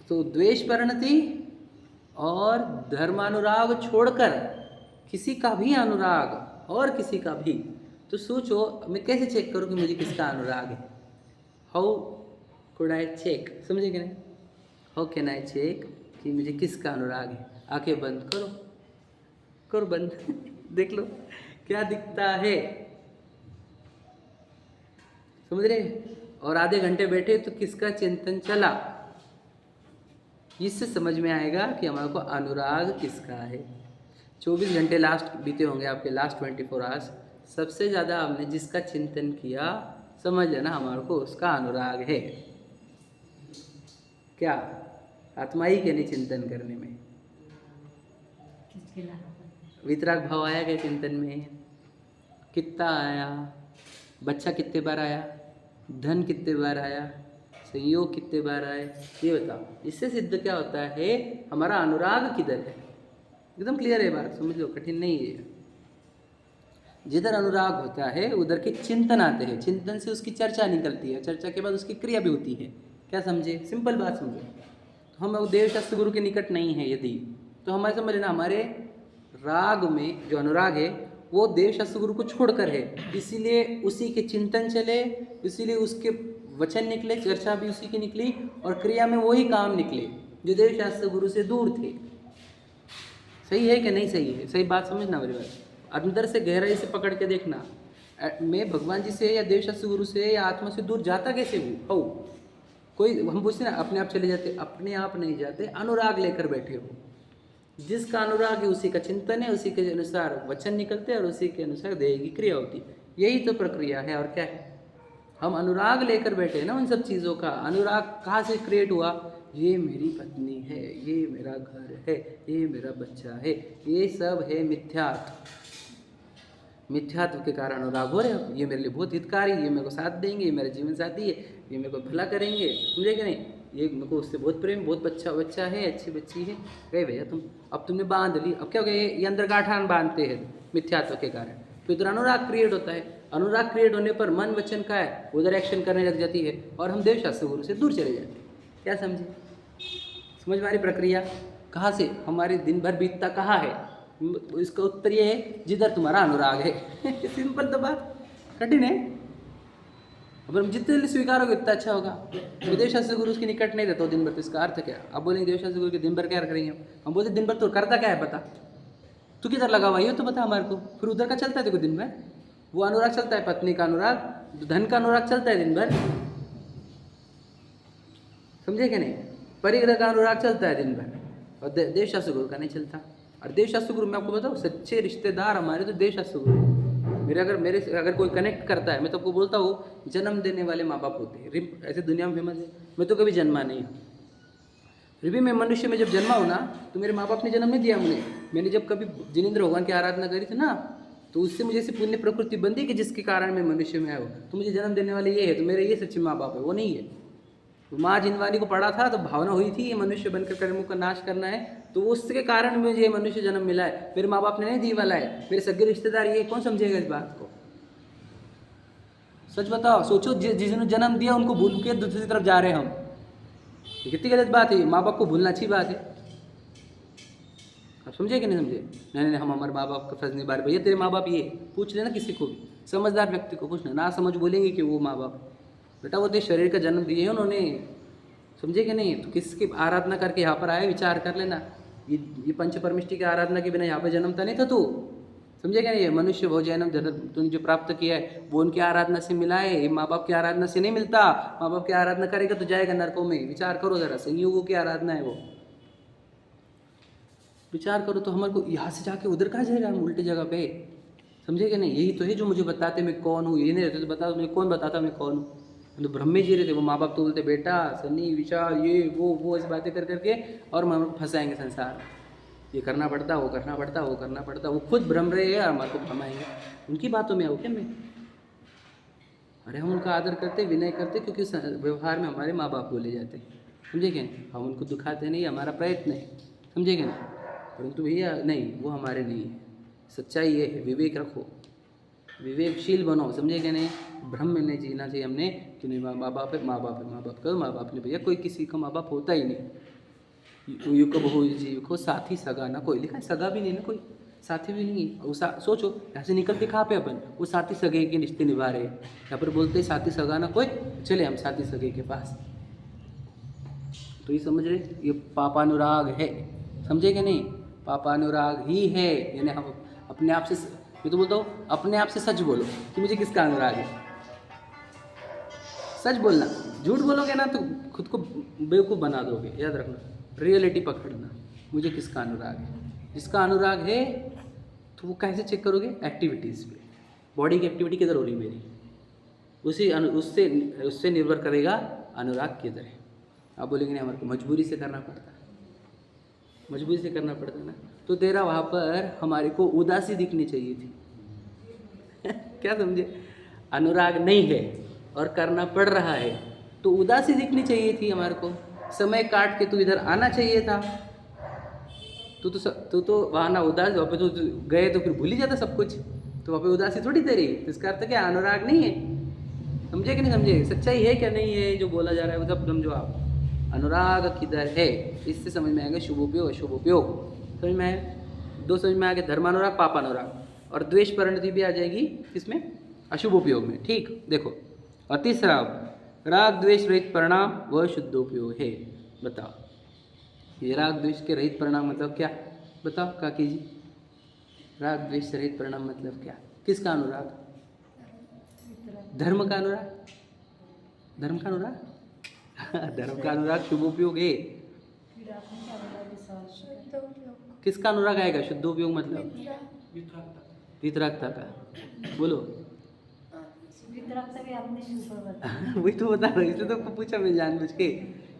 तो द्वेष परिणति और धर्मानुराग छोड़कर किसी का भी अनुराग और किसी का भी, तो सोचो मैं कैसे चेक करूँ कि मुझे किसका अनुराग है? How could I check? समझे कि नहीं? हाउ कैन आई चेक कि मुझे किसका अनुराग है? आंखें बंद करो, करो बंद देख लो क्या दिखता है, समझ रहे? और आधे घंटे बैठे तो किसका चिंतन चला, इससे समझ में आएगा कि हमारे को अनुराग किसका है। 24 घंटे लास्ट बीते होंगे आपके, लास्ट 24 आवर्स, सबसे ज़्यादा हमने जिसका चिंतन किया, समझ लेना हमारे को उसका अनुराग है। क्या आत्मा ही के नहीं चिंतन करने में? वितराग भाव आया क्या चिंतन में? कितना आया? बच्चा कितने बार आया? धन कितने बार आया? संयोग कितने बार आए? ये बताओ। इससे सिद्ध क्या होता है, हमारा अनुराग किधर है। एकदम क्लियर है बात, समझ लो, कठिन नहीं है। जिधर अनुराग होता है उधर के चिंतन आते हैं, चिंतन से उसकी चर्चा निकलती है, चर्चा के बाद उसकी क्रिया भी होती है। क्या समझे? सिंपल बात समझो। तो हम देवशास्त्र गुरु के निकट नहीं है यदि, तो हमारे समझ लेना हमारे राग में जो अनुराग है वो देवशास्त्र गुरु को छोड़कर है, इसीलिए उसी के चिंतन चले, इसीलिए उसके वचन निकले, चर्चा भी उसी की निकली और क्रिया में वही काम निकले जो देव शास्त्र गुरु से दूर थे। सही है कि नहीं सही है? सही बात समझना मेरी बात, अंदर से गहराई से पकड़ के देखना। मैं भगवान जी से या देव शास्त्र गुरु से या आत्मा से दूर जाता कैसे हूँ? कोई हम पूछते ना अपने आप चले जाते, अपने आप नहीं जाते, अनुराग लेकर बैठे हो। जिसका अनुराग है उसी का चिंतन है, उसी के अनुसार वचन निकलते हैं और उसी के अनुसार देह की क्रिया होती है। यही तो प्रक्रिया है और क्या है। हम अनुराग लेकर बैठे हैं ना उन सब चीज़ों का। अनुराग कहाँ से क्रिएट हुआ? ये मेरी पत्नी है, ये मेरा घर है, ये मेरा बच्चा है, ये सब है मिथ्यात्व। मिथ्यात्व के कारण अनुराग हो रहे हो। ये मेरे लिए बहुत हितकारी, ये मेरे को साथ देंगे, ये मेरा जीवन साथी है, ये मेरे को भला करेंगे, समझे कि नहीं? ये मेरे को उससे बहुत प्रेम, बहुत बच्चा है, अच्छी बच्ची है। गए भैया तुम, अब तुमने बांध ली, अब क्या हो गया? ये अंदर गांठान बांधते हैं मिथ्यात्व के कारण, तो इधर अनुराग क्रिएट होता है। अनुराग क्रिएट होने पर मन वचन का है उधर एक्शन करने लग जाती है और हम देव शास्त्र गुरु से दूर चले जाते हैं। क्या समझे? समझ हमारी प्रक्रिया कहाँ से हमारे दिन भर बीतता कहाँ है? इसका उत्तर ये है जिधर तुम्हारा अनुराग है। सिंपल तो बात, कठिन है। अब हम जितने जल्दी स्वीकारोगे उतना अच्छा होगा। देव शास्त्र गुरु उसके निकट नहीं रहता दिन भर, तो इसका अर्थ क्या? आप बोलेंगे देव शास्त्र गुरु के दिन भर क्या करेंगे हम बोलते दिन भर तो करता क्या है बता, तू किधर लगा हुआ है तो बता हमारे को। फिर उधर का चलता है देखो दिन भर, वो अनुराग चलता है, पत्नी का अनुराग, धन का अनुराग चलता है दिन भर, समझे क्या नहीं? परिग्रह का अनुराग चलता है दिन भर और देव शास्त्र गुरु का नहीं चलता। और देव शास्त्र गुरु मैं आपको बताऊँ, सच्चे रिश्तेदार हमारे तो देव शास्त्र गुरु। मेरे से अगर कोई कनेक्ट करता है, मैं तो आपको बोलता हूँ जन्म देने वाले माँ बाप होते हैं। ऐसे दुनिया में फेमस है। मैं तो कभी जन्मा नहीं हूँ, फिर भी मैं मनुष्य में जब जन्मा हूँ ना, तो मेरे माँ बाप ने जन्म नहीं दिया मुझे। मैंने जब कभी जिनेंद्र भगवान की आराधना करी थी ना, तो उससे मुझे ऐसी पुण्य प्रकृति बंदी कि जिसके कारण मैं मनुष्य में आया हूँ। तो मुझे जन्म देने वाले ये है, तो मेरे ये सच्चे माँ बाप है, वो नहीं है। माँ जिनवानी को पढ़ा था तो भावना हुई थी ये मनुष्य बनकर कर्मों का नाश करना है, तो उसके कारण मुझे ये मनुष्य जन्म मिला है। मेरे माँ बाप ने नहीं दी वाला है, मेरे सगे रिश्तेदार, ये कौन समझेगा इस बात को? सच बताओ, सोचो जिसने जन्म दिया उनको भूल के दूसरी तरफ जा रहे हैं हम। ये कितनी गलत बात है। माँ बाप को भूलना अच्छी बात है। आप समझे कि नहीं समझे? नहीं, हम हमारे माँ बाप का फर्ज नहीं बार। भैया तेरे माँ बाप ये, पूछ लेना किसी को भी, समझदार व्यक्ति को पूछना। ना समझ बोलेंगे कि वो माँ बाप, बेटा वो तेरे शरीर का जन्म दिए है उन्होंने, समझे कि नहीं? तो किसकी आराधना करके यहाँ पर आए, विचार कर लेना। ये पंच परमिष्टि की आराधना के बिना यहाँ पर जन्मता नहीं था तू, समझे क्या नहीं? मनुष्य वो जन्म तूने जो प्राप्त किया है वो उनकी आराधना से मिला है, ये माँ बाप की आराधना से नहीं मिलता। माँ बाप की आराधना करेगा तो जाएगा नरकों में। विचार करो जरा, संयोगों की आराधना है वो, विचार करो। तो हमारे को यहाँ से जाके उधर कहाँ जाएगा, हम उल्टी जगह पे, समझे क्या नहीं? यही तो है जो मुझे बताते मैं कौन हूँ। ये नहीं रहते तो बता मुझे कौन बताता मैं कौन हूँ? तो ब्रह्मे जी रहते, वो माँ बाप तो बोलते बेटा सनी विशाल ये वो ऐसी बातें कर करके और हम फंसाएंगे संसार। ये करना पड़ता, वो करना पड़ता, वो करना पड़ता। वो खुद भ्रम रहे हैं, हमारे को भ्रमाएंगे। उनकी बातों में आओ क्या मैं? अरे हम उनका आदर करते, विनय करते, क्योंकि व्यवहार में हमारे माँ बाप बोले जाते हैं, समझे क्या? हम उनको दुखाते नहीं, हमारा प्रयत्न है, समझे क्या? परंतु भैया नहीं, वो हमारे नहीं है। सच्चाई ये है, विवेक रखो, विवेकशील बनो, समझे क्या नहीं? भ्रम में नहीं जीना चाहिए हमने कि नहीं माँ बाप है, माँ बाप है, माँ बाप करो, माँ बाप ने। भैया कोई किसी का माँ बाप होता ही नहीं। युग बहु जीव को साथी सगा ना कोई, लिखा है सगा भी नहीं ना कोई, साथी भी नहीं। वो सोचो यहाँ से निकलते कहाँ पे अपन, वो साथी सगे के रिश्ते निभा रहे। यहाँ पर बोलते हैं साथी सगा ना कोई, चले हम साथी सगे के पास। तो ये समझ रहे, ये पापानुराग है, समझे क्या नहीं? पापानुराग ही है। यानी हम अपने आप से, मैं तो बोलता हूँ अपने आप से सच बोलो कि मुझे किसका अनुराग है। सच बोलना, झूठ बोलोगे ना तो खुद को बेवकूफ़ बना दोगे। याद रखना, रियलिटी पकड़ना, मुझे किसका अनुराग है। जिसका अनुराग है तो वो कैसे चेक करोगे? एक्टिविटीज़ पे, बॉडी की एक्टिविटी किधर हो रही मेरी, उससे निर्भर करेगा अनुराग किधर है। आप बोलेंगे नहीं हमारे को मजबूरी से करना पड़ता है, मजबूरी से करना पड़ता है ना। तो तेरा वहाँ पर हमारे को उदासी दिखनी चाहिए थी। क्या समझे? अनुराग नहीं है और करना पड़ रहा है तो उदासी दिखनी चाहिए थी हमारे को। समय काट के तू इधर आना चाहिए था। तू तो वहाँ ना उदास, वहाँ पे तो गए तो फिर भूल ही जाता सब कुछ। तो वहाँ पे उदासी थोड़ी तेरी, तो इसका अर्थ क्या? अनुराग नहीं है। समझे कि नहीं समझे? सच्चाई है क्या नहीं है जो बोला जा रहा है वो सब समझो आप। अनुराग किधर है, इससे समझ में आएगा शुभोपयोग अशुभोपयोग। समझ में आए? दो समझ में आ गए, धर्मानुराग पापानुराग, और द्वेष परिणति भी आ जाएगी किसमें? अशुभ उपयोग में। ठीक, देखो। और तीसरा राग द्वेष रहित परिणाम वह शुद्धोपयोग है। बताओ ये राग द्वेष के रहित परिणाम मतलब क्या? बताओ काकी जी, राग द्वेष से रहित परिणाम मतलब क्या? किसका अनुराग? धर्म का अनुराग? धर्म का अनुराग धर्म का अनुराग शुभोपयोग है। शुद्धोपयोग किसका अनुराग आएगा शुद्धोपयोग मतलब? वितरा वितरागता का। बोलो वितरागता भी आपने शुभ बताया। वही तो बता रहा हूँ, इसलिए तो पूछा मैं जानबूझ के।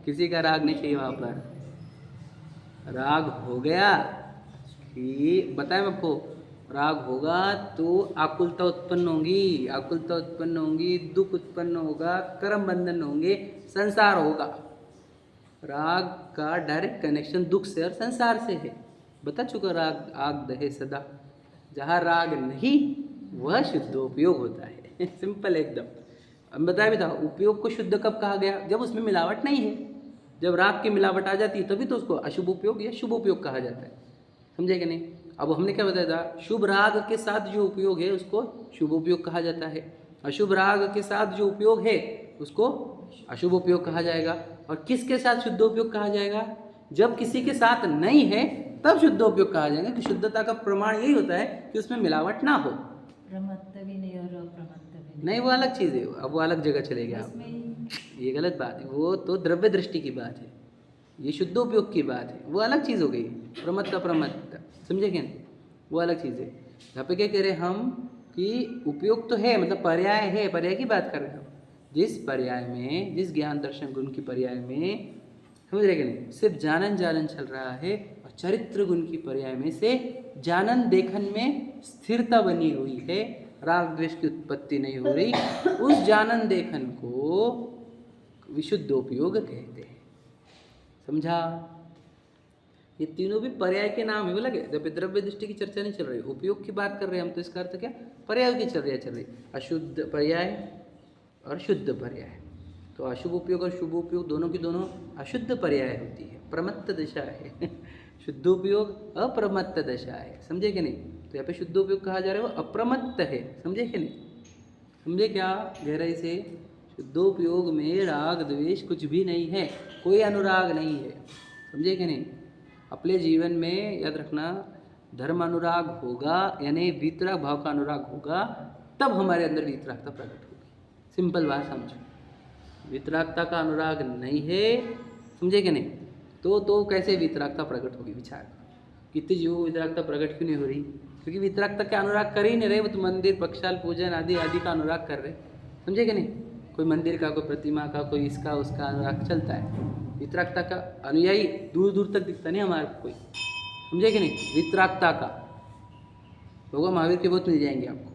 किसी का राग नहीं चाहिए वहाँ पर। राग हो गया कि बताएं आपको, राग होगा तो आकुलता उत्पन्न होगी, आकुलता उत्पन्न होगी, दुख उत्पन्न होगा, कर्म बंधन होंगे, संसार होगा। राग का डायरेक्ट कनेक्शन दुख से और संसार से है। बता चुका राग आग दहे सदा। जहाँ राग नहीं वह शुद्धोपयोग होता है सिंपल एकदम। अब बताया भी था उपयोग को शुद्ध कब कहा गया? जब उसमें मिलावट नहीं है। जब राग की मिलावट आ जाती है तभी तो उसको अशुभ उपयोग या शुभ उपयोग कहा जाता है। समझे कि नहीं? अब हमने क्या बताया था? शुभ राग के साथ जो उपयोग है उसको शुभ उपयोग कहा जाता है, अशुभ राग के साथ जो उपयोग है उसको अशुभ उपयोग कहा जाएगा। और किसके साथ शुद्ध उपयोग कहा जाएगा? जब किसी के साथ नहीं है तब शुद्ध उपयोग कहा जाएगा। कि शुद्धता का प्रमाण यही होता है कि उसमें मिलावट ना हो। प्रमत्त भी नहीं और अप्रमत्त भी नहीं वो अलग चीज़ है, अब वो अलग जगह चले गए आप। उसमें ये गलत बात है, वो तो द्रव्य दृष्टि की बात है, ये शुद्धोपयोग की बात है, वो अलग चीज़ हो गई। प्रमत्त अप्रमत्त समझे क्या? वो अलग चीज़ है। यहाँ पे क्या कह रहे हैं हम कि उपयोग तो है, मतलब पर्याय है, पर्याय की बात कर रहे हैं हम। जिस पर्याय में, जिस ज्ञान दर्शन गुण की पर्याय में, समझ रहे कि नहीं, सिर्फ जानन जानन चल रहा है और चरित्र गुण की पर्याय में से जानन देखन में स्थिरता बनी हुई है, राग द्वेष की उत्पत्ति नहीं हो रही, उस जानन देखन को विशुद्धोपयोग कहते हैं। समझा? ये तीनों भी पर्याय के नाम है। बोला क्या? जब द्रव्य दृष्टि की चर्चा नहीं चल रही, उपयोग की बात कर रहे हैं हम, तो इसका अर्थ क्या? पर्याय की चल रही। अशुद्ध पर्याय और शुद्ध पर्याय। तो अशुभ उपयोग और शुभ उपयोग दोनों की दोनों अशुद्ध पर्याय होती है, प्रमत्त दशा है शुद्धोपयोग अप्रमत्त दशा है। समझे कि नहीं? तो यहाँ पे शुद्धोपयोग कहा जा रहा है वो अप्रमत्त है। समझे कि नहीं? समझे क्या गहराई से? शुद्धोपयोग में राग द्वेष कुछ भी नहीं है, कोई अनुराग नहीं है। समझे कि नहीं? अपने जीवन में याद रखना, धर्म अनुराग होगा यानी वीतराग भाव का अनुराग होगा, तब हमारे अंदर वीतरागता प्रकट होगी। सिंपल बात समझो। वितरागता का अनुराग नहीं है, समझे कि नहीं? तो कैसे वितरागता प्रकट होगी? विचार। कितने जीवों को वितरागता प्रकट क्यों नहीं हो रही? क्योंकि वितरागता का अनुराग कर ही नहीं रहे। वो तो मंदिर प्रक्षाल पूजन आदि आदि का अनुराग कर रहे। समझे कि नहीं? कोई मंदिर का, कोई प्रतिमा का, कोई इसका उसका अनुराग चलता है। वितरागता का अनुयायी दूर दूर तक दिखता नहीं हमारे को कोई। समझे कि नहीं? वितरागता का भगवान महावीर के बहुत मिल जाएंगे आपको।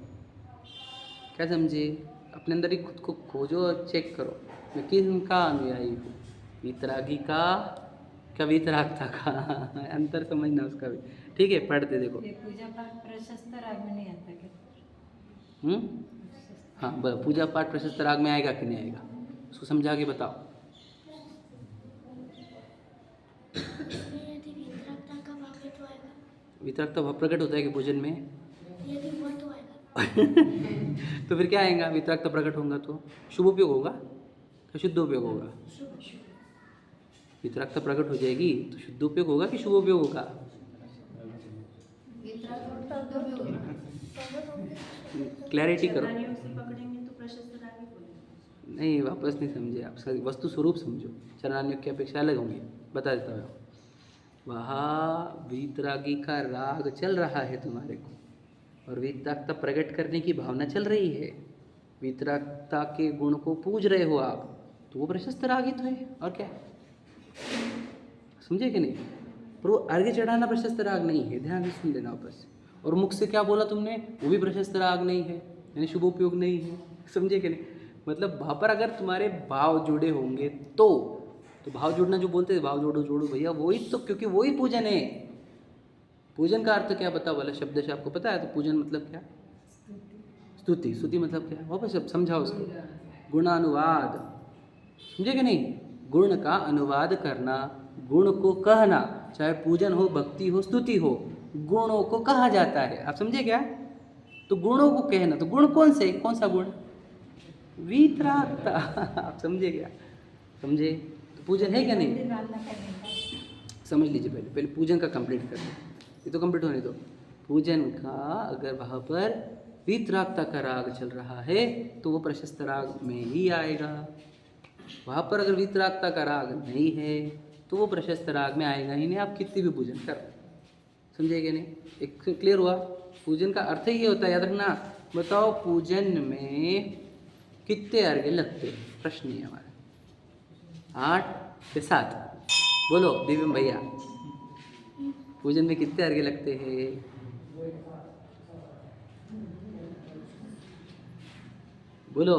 क्या समझे? अपने अंदर ही खुद को खोजो और चेक करो, मैं किसका अनुयायी हूँ? वितरागी का क्या वितरागता का अंतर समझना उसका भी। ठीक है, पढ़ते देखो। ये पूजा पाठ प्रशस्त राग में नहीं आता क्या? हाँ, पूजा पाठ प्रशस्त राग में आएगा कि नहीं आएगा उसको समझा के बताओ। यदि वितरागता का भाव है तो आएगा, वितरागता भाव प्रकट होता है कि पूजन में? यदि हुआ तो आएगा। तो फिर क्या आएगा? वितरागता प्रकट होगा तो शुभ उपयोग होगा या शुद्ध उपयोग होगा? वितरागता प्रकट हो जाएगी तो शुद्ध उपयोग होगा कि शुभ उपयोग होगा? क्लैरिटी करो। नहीं, वापस नहीं समझे आप, वस्तु स्वरूप समझो। चरणान्यों की अपेक्षा अलग होंगे, बता देता हूँ। वहाँ वीतरागी का राग चल रहा है तुम्हारे को और वीतरागता प्रकट करने की भावना चल रही है, वीतरागता के गुण को पूज रहे हो आप, तो वो प्रशस्त राग ही तो है और क्या है। समझे कि नहीं? पर वो अर्घ्य चढ़ाना प्रशस्त राग नहीं है, ध्यान से सुन लेना वापस। और मुख से क्या बोला तुमने? वो भी प्रशस्त राग नहीं है, यानी शुभ उपयोग नहीं है। समझे कि नहीं? मतलब वहाँ पर अगर तुम्हारे भाव जुड़े होंगे तो भाव जुड़ना जो बोलते हैं, भाव जोड़ो भैया, वही तो, क्योंकि वही पूजन है। पूजन का अर्थ क्या पता वाला शब्द से आपको पता है? तो पूजन मतलब क्या? स्तुति। स्तुति मतलब क्या? वापस अब समझाओ उसको। गुणानुवाद। समझे कि नहीं? गुण का अनुवाद करना, गुण को कहना, चाहे पूजन हो, भक्ति हो, स्तुति हो, गुणों को कहा जाता है। आप समझे क्या? तो गुणों को कहना, तो गुण कौन से? कौन सा गुण? वीतरागता। आप समझे क्या? समझे? तो पूजन है क्या नहीं? डालना करने का। समझ लीजिए, पहले पहले पूजन का कंप्लीट कर दो, ये तो कंप्लीट होने दो। पूजन का अगर वहाँ पर वीतरागता का राग चल रहा है तो वो प्रशस्त राग में ही आएगा। वहाँ पर अगर वीतरागता का राग नहीं है तो वो प्रशस्त राग में आएगा ही नहीं, आप कितनी भी पूजन कर। समझे क्या नहीं? एक क्लियर हुआ? पूजन का अर्थ ही ये होता है, याद रखना। बताओ पूजन में कितने अर्घ्य लगते हैं? प्रश्न है हमारा। 8 से 7? बोलो दिव्यम भैया, पूजन में कितने अर्घ्य लगते हैं? बोलो,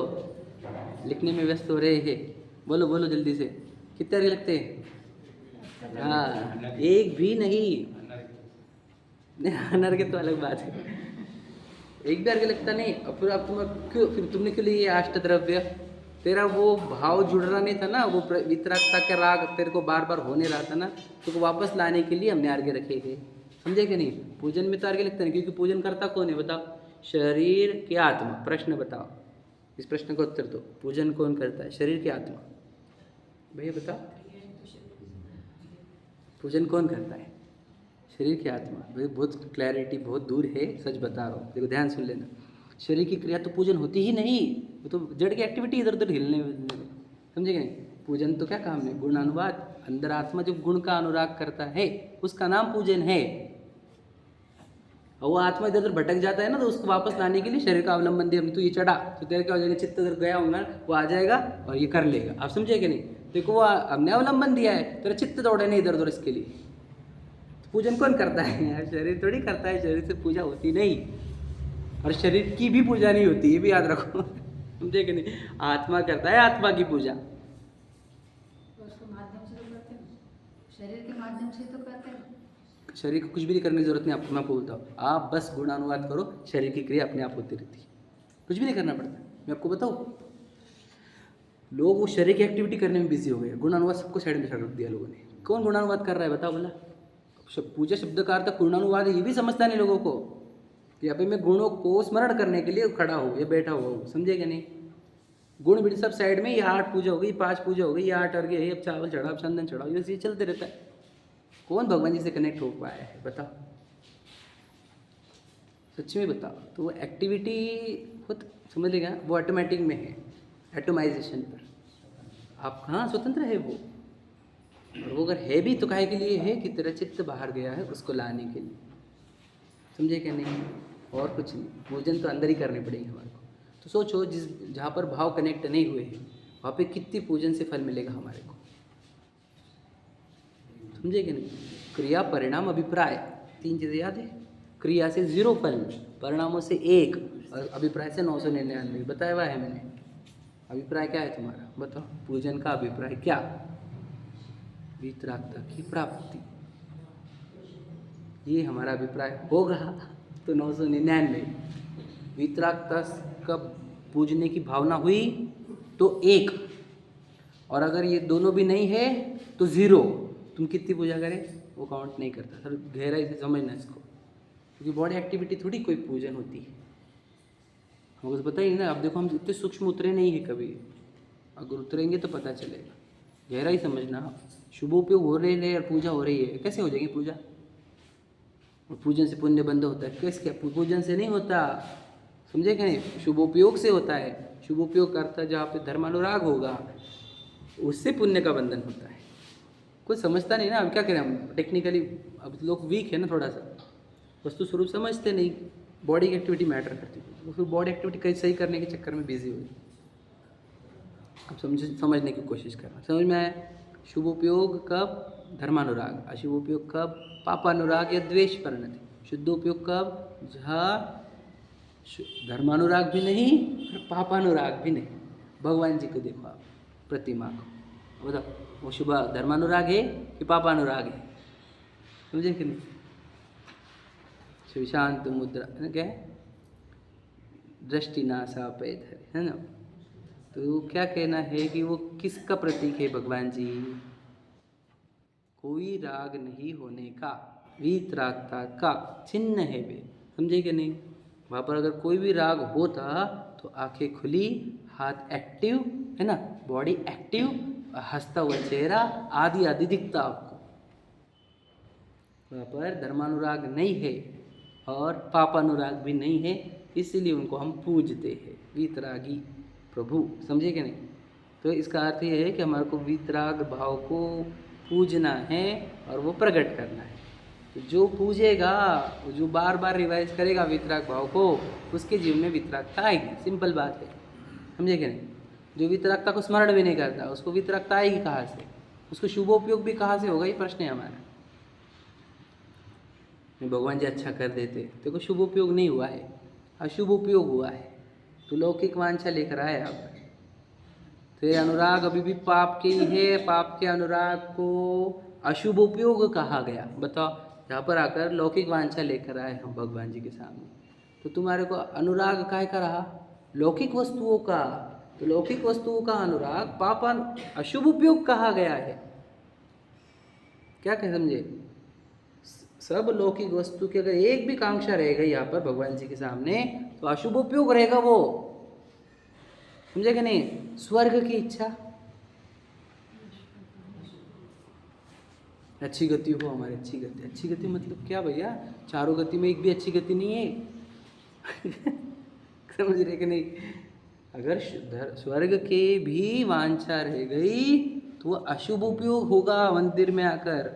लिखने में व्यस्त हो रहे हैं, बोलो बोलो जल्दी से, कितने अर्घ्य लगते हैं? हाँ, एक भी नहीं। अनर्घ्य तो अलग बात है, एक भी अर्घ्य लगता नहीं। और फिर अब तुमने क्यों लिए अष्टद्रव्य? तेरा वो भाव जुड़ रहा नहीं था ना, वो वितरागता का राग तेरे को बार बार होने रहा था ना, तो वापस लाने के लिए हमने अर्घ्य रखे थे। समझे कि नहीं? पूजन में तो अर्घ्य लगता नहीं, क्योंकि पूजन करता कौन है बताओ? शरीर की आत्मा। प्रश्न बताओ, इस प्रश्न का उत्तर दो। पूजन कौन करता है? शरीर की आत्मा। भैया बताओ, पूजन कौन करता है? शरीर की आत्मा। भाई बहुत क्लैरिटी बहुत दूर है, सच बता रहा हूँ, देखो ध्यान सुन लेना। शरीर की क्रिया तो पूजन होती ही नहीं, वो तो जड़ की एक्टिविटी इधर उधर हिलने में। समझे कि नहीं? पूजन तो क्या काम है? गुणानुवाद। अंदर आत्मा जो गुण का अनुराग करता है उसका नाम पूजन है। और वो आत्मा इधर उधर भटक जाता है ना, तो उसको वापस लाने के लिए शरीर का अवलंबन दिया। तो ये चढ़ा तो तेरे क्या हो जाएगा? चित्त उधर गया होगा, वो आ जाएगा और ये कर लेगा। आप समझे कि नहीं? देखो वो हमने अवलंबन दिया है, तेरा चित्त दौड़े नहीं इधर उधर इसके लिए। पूजन कौन करता है यार? शरीर थोड़ी करता है, शरीर से पूजा होती नहीं, और शरीर की भी पूजा नहीं होती, ये भी याद रखो। समझे कि नहीं? आत्मा करता है आत्मा की पूजा। उसके माध्यम से तो करते हैं, शरीर के माध्यम से तो करते हैं। शरीर को कुछ भी नहीं करने की जरूरत नहीं। आपको मैं बोलता हूँ, आप बस गुणानुवाद करो, शरीर की क्रिया अपने आप होती रहती है, कुछ भी नहीं करना पड़ता। मैं आपको बताऊँ, लोग वो शरीर की एक्टिविटी करने में बिजी हो गए, गुणानुवाद सबको साइड में रख दिया लोगों ने। कौन गुणानुवाद कर रहा है बताओ भला? पूजा शब्द का अर्थ गुणानुवाद है, ये भी समझता नहीं लोगों को कि यहाँ पे मैं गुणों को स्मरण करने के लिए खड़ा हो या बैठा हुआ हूँ। समझे क्या नहीं? गुण भी सब साइड में, ये 8 पूजा हो गई, 5 पूजा हो गई, ये 8 अर्घ्य है, अब चावल चढ़ाओ, चंदन चढ़ाओ, ये चलते रहता है। कौन भगवान जी से कनेक्ट हो पाया है बताओ? सच में बताओ। तो वो एक्टिविटी खुद समझ लेगा, वो ऑटोमेटिक में है, एटोमाइजेशन पर। आप कहाँ स्वतंत्र है वो? और वो अगर है भी तो काहे के लिए है? कि तेरा चित्त बाहर गया है, उसको लाने के लिए। समझे क्या नहीं? और कुछ नहीं। पूजन तो अंदर ही करने पड़ेंगे हमारे को। तो सोचो, जहाँ पर भाव कनेक्ट नहीं हुए हैं वहाँ पे कितनी पूजन से फल मिलेगा हमारे को। समझे कि नहीं? क्रिया, परिणाम, अभिप्राय, 3 चीज़ें याद है। क्रिया से 0 फल, परिणामों से 1, और अभिप्राय से 999 बताया हुआ है मैंने। अभिप्राय क्या है तुम्हारा बताओ? पूजन का अभिप्राय क्या? वीतरागता की प्राप्ति, ये हमारा अभिप्राय होगा तो 999। वीतरागता का पूजने की भावना हुई तो 1, और अगर ये दोनों भी नहीं है तो 0। तुम कितनी पूजा करें वो काउंट नहीं करता। सर गहराई से समझना इसको, क्योंकि बॉडी एक्टिविटी थोड़ी कोई पूजन होती है। हमको तो पता ही ना। अब देखो हम इतने सूक्ष्म उतरे नहीं है कभी, अगर उतरेंगे तो पता चलेगा। गहराई समझना। शुभोपयोग हो रहे हैं और पूजा हो रही है, कैसे हो जाएगी पूजा? और पूजन से पुण्य बंद होता है? कैसे? क्या पूजन से नहीं होता, समझे क्या नहीं? शुभोपयोग से होता है। शुभोपयोग करता जहाँ पे धर्मानुराग होगा उससे पुण्य का बंधन होता है। कुछ समझता नहीं ना। अब क्या करें हम टेक्निकली? अब लोग वीक है ना थोड़ा सा, वस्तु स्वरूप समझते नहीं। बॉडी की एक्टिविटी मैटर करती है, वो फिर बॉडी एक्टिविटी कहीं सही करने के चक्कर में बिजी हो। अब समझने की कोशिश करना। समझ में आया? शुभ उपयोग कब? धर्मानुराग। अशुभ उपयोग कब? पापानुराग या द्वेष परिणति। शुद्ध उपयोग कब? जहाँ धर्मानुराग भी नहीं और पापानुराग भी नहीं। भगवान जी को देखो आप, प्रतिमा को बताओ, वो शुभ धर्मानुराग है कि पापानुराग है? समझे कि नहीं? शिव शांत मुद्रा है क्या है? दृष्टि नासा पे है ना। तो क्या कहना है कि वो किसका प्रतीक है भगवान जी? कोई राग नहीं होने का, वीतरागता का चिन्ह है वे। समझे कि नहीं? वहाँ पर अगर कोई भी राग होता तो आंखें खुली, हाथ एक्टिव है ना, बॉडी एक्टिव, हंसता हुआ चेहरा आदि आदि दिखता आपको। वहाँ पर धर्मानुराग नहीं है और पापानुराग भी नहीं है, इसीलिए उनको हम पूजते हैं, वीतरागी प्रभु। समझे कि नहीं? तो इसका अर्थ ये है कि हमारे को वीतराग भाव को पूजना है और वो प्रकट करना है। तो जो पूजेगा, जो बार बार रिवाइज करेगा वीतराग भाव को, उसके जीवन में वीतरागता आएगी। सिंपल बात है, समझे कि नहीं? जो वीतरागता को स्मरण भी नहीं करता, उसको वीतरागता आएगी कहाँ से? उसको शुभोपयोग भी कहाँ से होगा, ये प्रश्न है हमारा। भगवान जी अच्छा कर देते, देखो शुभ उपयोग नहीं हुआ है, अशुभ उपयोग हुआ है। तो लौकिक वांछा लेकर आए आप, तो ये अनुराग अभी भी पाप के ही है। पाप के अनुराग को अशुभ उपयोग कहा गया। बताओ, यहाँ पर आकर लौकिक वांछा लेकर आए हम भगवान जी के सामने, तो तुम्हारे को अनुराग काहे का रहा? लौकिक वस्तुओं का। तो लौकिक वस्तुओं का अनुराग पाप अशुभ उपयोग कहा गया है। क्या कह समझे? सब लौकिक वस्तु की अगर एक भी कांक्षा रहेगा यहाँ पर भगवान जी के सामने, तो अशुभ उपयोग रहेगा वो। समझे कि नहीं? स्वर्ग की इच्छा, अच्छी गति हो हमारी, अच्छी गति। अच्छी गति मतलब क्या भैया? चारों गति में एक भी अच्छी गति नहीं है। समझ रहे कि नहीं? अगर स्वर्ग के भी वांछा रह गई तो वह अशुभ उपयोग होगा मंदिर में आकर।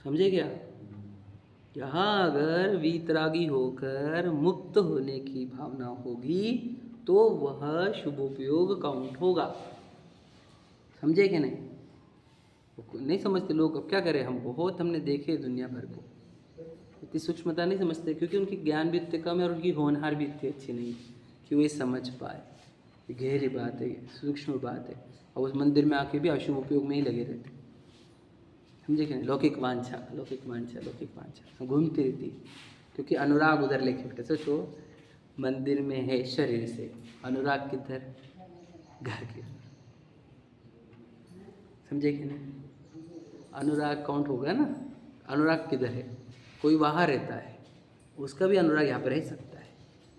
समझे क्या? यहाँ अगर वीतरागी होकर मुक्त होने की भावना होगी तो वह शुभ उपयोग काउंट होगा। समझे कि नहीं? नहीं समझते लोग। अब क्या करें हम? बहुत हमने देखे दुनिया भर को, इतनी सूक्ष्मता नहीं समझते, क्योंकि उनकी ज्ञान भी इतने कम है और उनकी होनहार भी इतनी अच्छी नहीं कि वो ये समझ पाए। ये गहरी बात है, सूक्ष्म बात है। और उस मंदिर में आके भी अशुभ उपयोग में ही लगे रहते। समझे कि नहीं? लौकिक वांछा, लौकिक वांछा, लौकिक वांछा घूमती रहती, क्योंकि अनुराग उधर लेके बैठे। सोचो, मंदिर में है शरीर से, अनुराग किधर? घर के। समझे कि नहीं? अनुराग काउंट होगा ना। अनुराग किधर है? कोई वहाँ रहता है, उसका भी अनुराग यहाँ पर रह सकता है,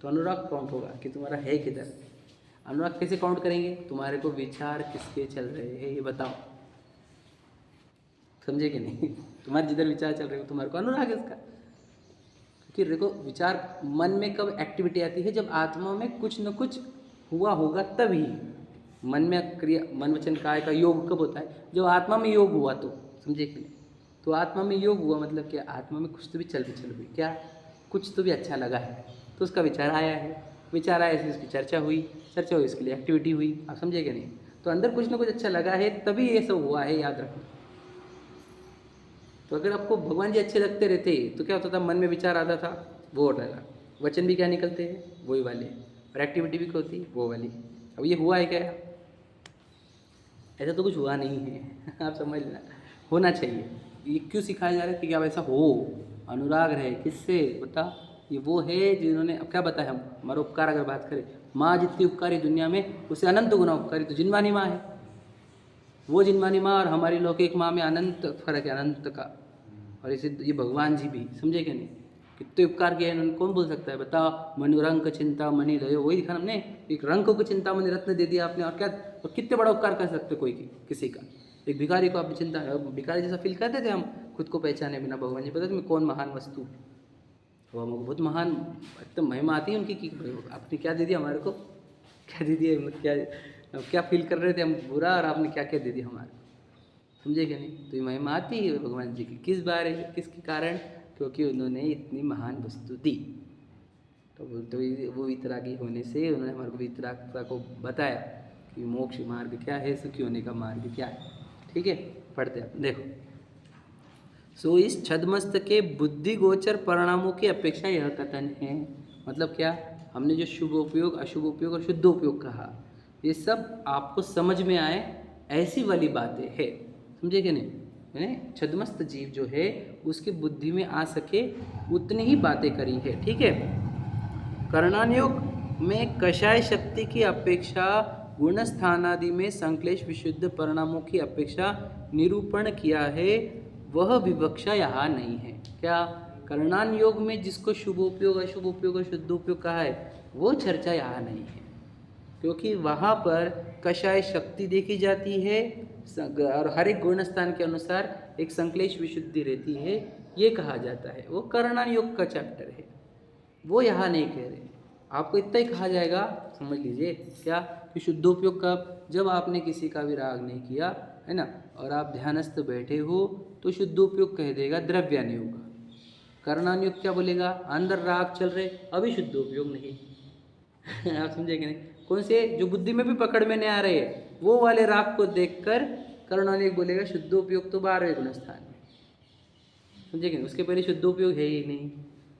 तो अनुराग काउंट होगा कि तुम्हारा है किधर। अनुराग कैसे काउंट करेंगे? तुम्हारे को विचार किसके चल रहे हैं ये बताओ। समझे कि नहीं? तुम्हारे जिधर विचार चल रहे हो तुम्हारे को अनुराग है उसका। क्योंकि देखो, विचार मन में कब एक्टिविटी आती है? जब आत्मा में कुछ न कुछ हुआ होगा तभी। मन में क्रिया, मन वचन काय का योग कब होता है? जब आत्मा में योग हुआ तो। समझे कि नहीं? तो आत्मा में योग हुआ मतलब क्या? आत्मा में कुछ तो भी चल हुई, क्या कुछ तो भी अच्छा लगा है, तो उसका विचार आया है। विचार आया, इसलिए उसकी चर्चा हुई, चर्चा हुई, इसके लिए एक्टिविटी हुई। आप समझे कि नहीं? तो अंदर कुछ ना कुछ अच्छा लगा है तभी ये सब हुआ है, याद रखो। तो अगर आपको भगवान जी अच्छे लगते रहते तो क्या होता था? मन में विचार आता था, वो रहेगा। वचन भी क्या निकलते हैं? वही वाले। और एक्टिविटी भी क्या होती? वो वाली। अब ये हुआ है क्या? ऐसा तो कुछ हुआ नहीं है। आप समझ लेना, होना चाहिए। ये क्यों सिखाया जा रहा है कि क्या ऐसा हो? अनुराग रहे किससे? बता। ये वो है जिन्होंने, अब क्या बताया हम, हमारा उपकार अगर बात करें, माँ जितनी उपकारी दुनिया में, उससे अनंत गुना उपकारी तो जिनवानी माँ है। वो जिनवानी माँ और हमारी लौकिक माँ में अनंत फर्क है, अनंत का। और इसे ये भगवान जी भी, समझे कि नहीं? कितने उपकार किए इन्होंने, कौन बोल सकता है? बताओ। मनुरंग चिंता मणि लयो, वही दिखा हमने। एक रंग को चिंता मणि रत्न दे दिया आपने, और क्या, और कितने बड़ा उपकार कर सकते कोई की, किसी का। एक भिखारी को आपने चिंता, भिखारी जैसा फील करते थे हम खुद को पहचाने बिना। भगवान जी पता तुम्हें कौन महान वस्तु, वो हमको बहुत महान एकदम महिमा आती है उनकी कि आपने क्या दे दिया हमारे को, क्या दे दिया, क्या फील कर रहे थे हम बुरा, और आपने क्या क्या दे दिया हमारे को। समझे क्या नहीं? तो ये महिमा आती है भगवान जी की। किस बारे, किसके कारण? क्योंकि उन्होंने इतनी महान वस्तु दी। तो वो वीतरागी होने से उन्होंने हमारे को वीतरागता को बताया कि मोक्ष मार्ग क्या है, सुखी होने का मार्ग क्या है। ठीक है, पढ़ते हैं। देखो, सो इस छद्मस्त के बुद्धि गोचर परिणामों की अपेक्षा यह कथन है। मतलब क्या? हमने जो शुभ उपयोग, अशुभ उपयोग और शुद्ध उपयोग कहा, ये सब आपको समझ में आए ऐसी वाली बातें है। समझे कि नहीं? मैंने छद्मस्त जीव जो है उसकी बुद्धि में आ सके उतनी ही बातें करी है। ठीक है। कर्णानुयोग में कषाय शक्ति की अपेक्षा गुण स्थानादि में संक्लेश विशुद्ध परिणामों की अपेक्षा निरूपण किया है, वह विवक्षा यहाँ नहीं है। क्या? कर्णानुयोग में जिसको शुभ उपयोग, अशुभ उपयोग और शुद्ध उपयोग कहा है, वो चर्चा यहाँ नहीं है। क्योंकि वहाँ पर कषाय शक्ति देखी जाती है और हर एक गुण स्थान के अनुसार एक संश्लेष विशुद्धि रहती है, ये कहा जाता है। वो कर्णन योग का चैप्टर है, वो यहाँ नहीं कह रहे। आपको इतना ही कहा जाएगा, समझ लीजिए क्या, कि शुद्धोपयोग कब, जब आपने किसी का भी राग नहीं किया है ना, और आप ध्यानस्थ बैठे हो तो शुद्धोपयोग कह देगा द्रव्यानुयोग। कर्णानुयोग क्या बोलेगा, अंदर राग चल रहे अभी शुद्धोपयोग नहीं आप समझे कि नहीं, कौन से जो बुद्धि में भी पकड़ में नहीं आ रहे वो वाले राग को देखकर कर्णानुयोग बोलेगा शुद्धोपयोग तो 12वें गुण स्थान में, समझे कि नहीं, उसके पहले शुद्धोपयोग है ही नहीं,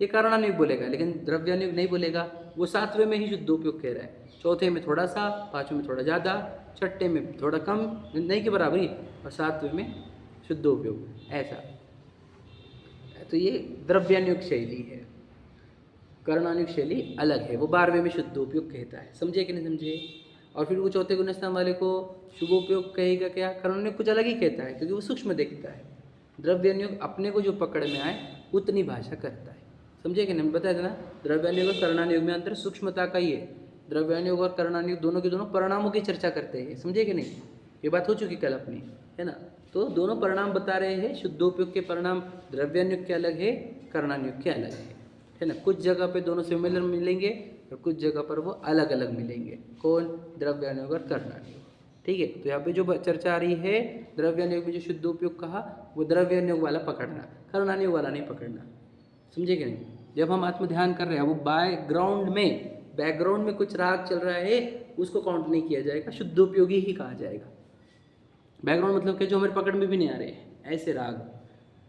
ये कर्णानुयोग बोलेगा। लेकिन द्रव्यानुयोग नहीं बोलेगा, वो 7वें में ही शुद्धोपयोग कह रहा है, 4थे में थोड़ा सा, 5वें में थोड़ा ज़्यादा, 6ठे में थोड़ा कम, नहीं के बराबरी, और 7वें में शुद्धोपयोग, ऐसा। तो ये द्रव्यानुयोग शैली है, कर्णानुयोग शैली अलग है, वो 12वें में शुद्धोपयोग कहता है, समझे कि नहीं समझे। और फिर वो 4थे गुण स्थान वाले को शुभोपयोग कहेगा क्या, कर्णानुयोग कुछ अलग ही कहता है, क्योंकि वो सूक्ष्म देखता है। द्रव्यानुयोग अपने को जो पकड़ में आए उतनी भाषा करता है, समझे कि नहीं, बताया था ना, द्रव्यानुयोग और कर्णानुयोग में अंतर सूक्ष्मता का ही है। द्रव्यानुयोग और कर्णानुयोग दोनों के दोनों परिणामों की चर्चा करते हैं, समझे कि नहीं, ये बात हो चुकी कल अपनी, है ना। तो दोनों परिणाम बता रहे हैं, शुद्धोपयोग के परिणाम द्रव्यानुयोग के अलग है, कर्णानुयोग के अलग है ना। कुछ जगह पे दोनों सिमिलर मिलेंगे और कुछ जगह पर वो अलग अलग मिलेंगे, कौन, द्रव्यानुयोग और कर्णानुयोग, ठीक है। तो यहाँ पे जो चर्चा आ रही है, द्रव्यानुयोग में जो शुद्धोपयोग कहा वो द्रव्यानुयोग वाला पकड़ना, कर्णानुयोग वाला नहीं पकड़ना, समझे कि नहीं। जब हम आत्म ध्यान कर रहे हैं, वो बैकग्राउंड में कुछ राग चल रहा है, उसको काउंट नहीं किया जाएगा, शुद्धोपयोगी ही कहा जाएगा। बैकग्राउंड मतलब कि जो हमारे पकड़ में भी नहीं आ रहे हैं, ऐसे राग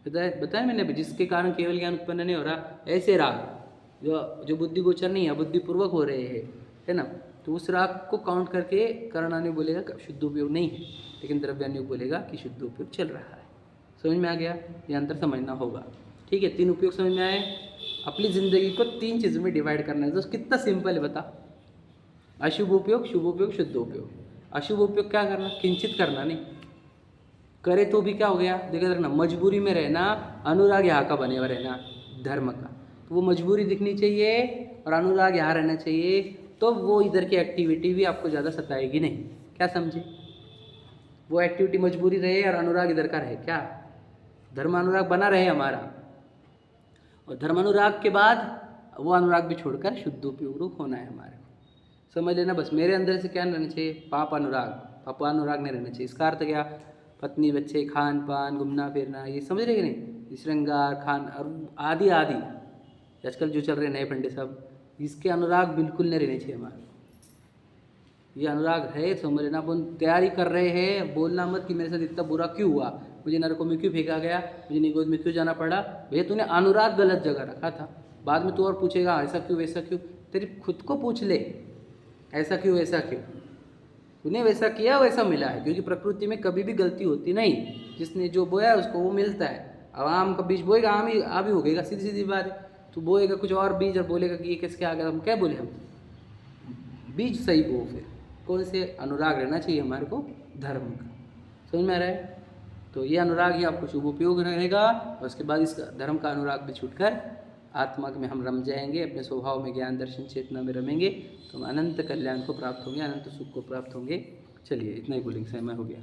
बताया मैंने अभी, जिसके कारण केवल ज्ञान उत्पन्न नहीं हो रहा, ऐसे राग जो बुद्धि गोचर नहीं है, बुद्धिपूर्वक हो रहे हैं, है ना। तो उस राग को काउंट करके कर्णानुयोग बोलेगा शुद्धोपयोग नहीं है, लेकिन द्रव्यानुयोग बोलेगा कि शुद्धोपयोग चल रहा है। समझ में आ गया, ये अंतर समझना होगा, ठीक है। 3 उपयोग समझ में आए। अपनी ज़िंदगी को 3 चीज़ों में डिवाइड करना है, तो कितना सिंपल है बता, अशुभ उपयोग, शुभ उपयोग, शुद्धोपयोग। अशुभ उपयोग क्या करना, किंचित करना नहीं, करे तो भी क्या हो गया, देखा रखना, मजबूरी में रहना, अनुराग यहाँ का बने हुआ रहना धर्म का, तो वो मजबूरी दिखनी चाहिए और अनुराग यहाँ रहना चाहिए, तो वो इधर की एक्टिविटी भी आपको ज़्यादा सताएगी नहीं, क्या समझे। वो एक्टिविटी मजबूरी रहे और अनुराग इधर का रहे, क्या धर्म अनुराग बना रहे हमारा, और धर्मानुराग के बाद वो अनुराग भी छोड़कर शुद्धोपयोग रूप होना है हमारे को, समझ लेना बस। मेरे अंदर से क्या रहना चाहिए, पाप अनुराग नहीं रहना चाहिए। इसका अर्थ क्या, पत्नी बच्चे, खान पान, घूमना फिरना, ये समझ रहे कि नहीं, श्रृंगार, खान और आदि आजकल जो चल रहे नए पंडित सब, इसके अनुराग बिल्कुल नहीं रहने चाहिए हमारे। ये अनुराग है, समझ लेना, अपन तैयारी कर रहे हैं, बोलना मत कि मेरे साथ इतना बुरा क्यों हुआ, मुझे नरकों में क्यों फेंका गया, मुझे निगोद में क्यों जाना पड़ा, भैया तूने अनुराग गलत जगह रखा था। बाद में तू और पूछेगा ऐसा क्यों वैसा क्यों, तेरी खुद को पूछ ले, ऐसा क्यों वैसा क्यों, तूने वैसा किया वैसा मिला है, क्योंकि प्रकृति में कभी भी गलती होती नहीं, जिसने जो बोया उसको वो मिलता है। अब आम का बीज बोएगा, आम ही उगेगा, सीधी सीधी बात है। तू बोएगा कुछ और बीज और बोलेगा कि ये किसके आ गया, हम क्या बोले, हम बीज सही बो, फिर कौन से अनुराग रहना चाहिए हमारे को, धर्म का, समझ में आ रहा है। तो ये अनुराग ही आपको शुभ उपयोग रहेगा, और उसके बाद इसका धर्म का अनुराग भी छूटकर आत्मा में हम रम जाएंगे, अपने स्वभाव में ज्ञान दर्शन चेतना में रमेंगे, तो हम अनंत कल्याण को प्राप्त होंगे, अनंत सुख को प्राप्त होंगे। चलिए इतना ही बोलेंगे, समय हो गया।